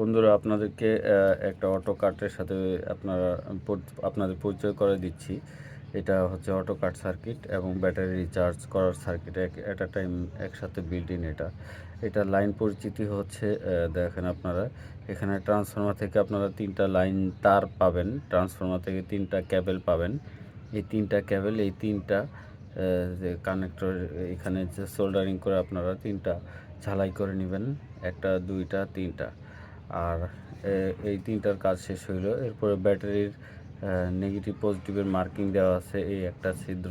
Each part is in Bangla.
বন্ধুরা, আপনাদেরকে একটা অটো কাটের সাথে আপনাদের পরিচয় করে দিচ্ছি। এটা হচ্ছে অটো কাট সার্কিট এবং ব্যাটারি রিচার্জ করার সার্কিট এট আ টাইম একসাথে বিল্ট ইন। এটা লাইন পরিচিতি হচ্ছে, দেখেন আপনারা এখানে ট্রান্সফরমার থেকে আপনারা 3টা লাইন তার পাবেন, ট্রান্সফরমার থেকে 3টা ক্যাবেল পাবেন। এই 3টা ক্যাবেল, এই 3টা যে কানেক্টর এখানে যে সোল্ডারিং করে আপনারা 3টা ঝালাই করে নেবেন, 1টা 2টা 3টা। আর এই 3টার কাজ শেষ হইল। এরপরে ব্যাটারির নেগেটিভ পজিটিভের মার্কিং দেওয়া আছে। এই একটা ছিদ্র,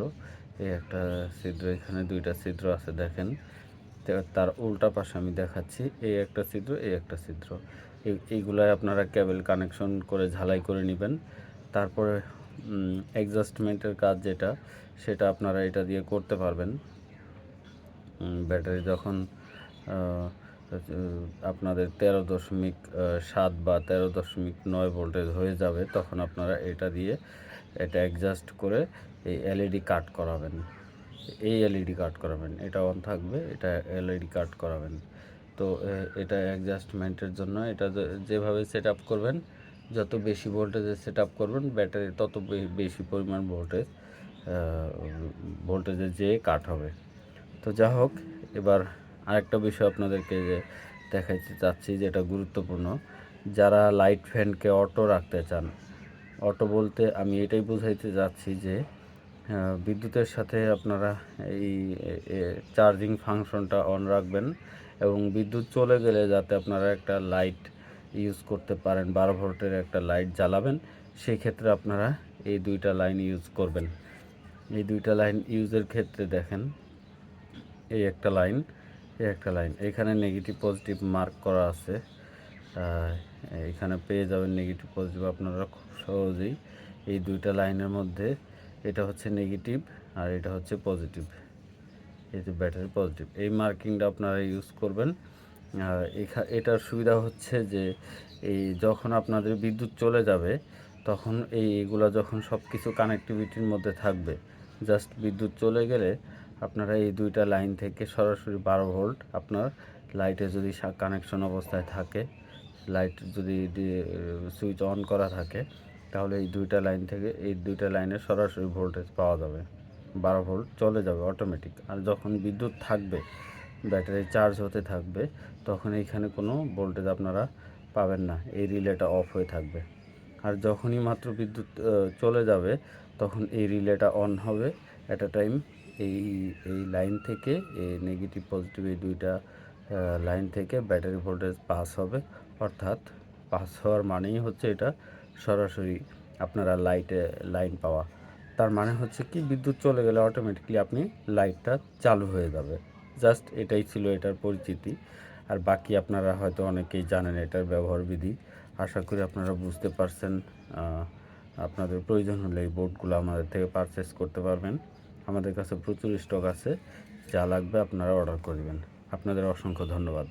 এখানে 2টা ছিদ্র আছে দেখেন। তার উল্টা পাশে আমি দেখাচ্ছি, এই একটা ছিদ্র, এই একটা ছিদ্র। এইগুলাই আপনারা কেবল কানেকশন করে ঝালাই করে নেবেন। তারপরে অ্যাডজাস্টমেন্টের কাজ সেটা আপনারা এটা দিয়ে করতে পারবেন। ব্যাটারি যখন আপনাদের 13.7 বা 13.9 ভোল্টেজ হয়ে যাবে, তখন আপনারা এটা দিয়ে এটা অ্যাডজাস্ট করে এই এলইডি কাট করাবেন। এটা অন থাকবে, এটা এলইডি কাট করাবেন। তো এটা অ্যাডজাস্টমেন্টের জন্য এটা যেভাবে সেট আপ করবেন, যত বেশি ভোল্টেজে সেট আপ করবেন ব্যাটারি, তত বেশি পরিমাণ ভোল্টেজে যেয়ে কাট হবে। তো যা হোক, এবার আরেকটা বিষয় আপনাদেরকে দেখাইতে চাচ্ছি, যেটা গুরুত্বপূর্ণ। যারা লাইট ফ্যানকে অটো রাখতে চান, অটো বলতে আমি এটাই বুঝাইতে যাচ্ছি যে বিদ্যুতের সাথে আপনারা এই চার্জিং ফাংশনটা অন রাখবেন এবং বিদ্যুৎ চলে গেলে যাতে আপনারা একটা লাইট ইউজ করতে পারেন, 12 ভোল্টের একটা লাইট জ্বালাবেন। সেই ক্ষেত্রে আপনারা এই 2টা লাইন ইউজ করবেন। এই 2টা লাইন ইউজের ক্ষেত্রে দেখেন, এই একটা লাইন, এখানে নেগেটিভ পজিটিভ মার্ক করা আছে। এখানে পেয়ে যাবেন নেগেটিভ পজিটিভ আপনারা খুব সহজেই। এই 2টা লাইনের মধ্যে এটা হচ্ছে নেগেটিভ আর এটা হচ্ছে পজিটিভ, এই যে ব্যাটারি পজিটিভ। এই মার্কিংটা আপনারা ইউজ করবেন। এটার সুবিধা হচ্ছে যে এই যখন আপনাদের বিদ্যুৎ চলে যাবে, তখন এইগুলো যখন সব কিছু কানেক্টিভিটির মধ্যে থাকবে, জাস্ট বিদ্যুৎ চলে গেলে আপনারা এই 2টা লাইন থেকে সরাসরি 12 ভোল্ট আপনার লাইটে যদি কানেকশন অবস্থায় থাকে, লাইট যদি সুইচ অন করা থাকে, তাহলে এই 2টা লাইন থেকে এই 2টা লাইনে সরাসরি ভোল্টেজ পাওয়া যাবে, 12 ভোল্ট চলে যাবে অটোমেটিক। আর যখন বিদ্যুৎ থাকবে, ব্যাটারি চার্জ হতে থাকবে, তখন এইখানে কোনো ভোল্টেজ আপনারা পাবেন না, এই রিলেটা অফ হয়ে থাকবে। আর যখনই মাত্র বিদ্যুৎ চলে যাবে, তখন এই রিলেটা অন হবে অ্যাট আ টাইম। এই লাইন থেকে এই নেগেটিভ পজিটিভ এই 2টা লাইন থেকে ব্যাটারি ভোল্টেজ পাস হবে। অর্থাৎ পাস হওয়ার মানেই হচ্ছে এটা সরাসরি আপনারা লাইন পাওয়া। তার মানে হচ্ছে কি, বিদ্যুৎ চলে গেলে অটোমেটিকলি আপনি লাইটটা চালু হয়ে যাবে। জাস্ট এটাই ছিল এটার পরিচিতি। আর বাকি আপনারা হয়তো অনেকেই জানেন এটার ব্যবহার বিধি। আশা করি আপনারা বুঝতে পারছেন। আপনাদের প্রয়োজন হলে এই বোর্ডগুলো আমাদের থেকে পারচেস করতে পারবেন। আমাদের কাছে প্রচুর স্টক আছে, যা লাগবে আপনারা অর্ডার করবেন। আপনাদের অসংখ্য ধন্যবাদ।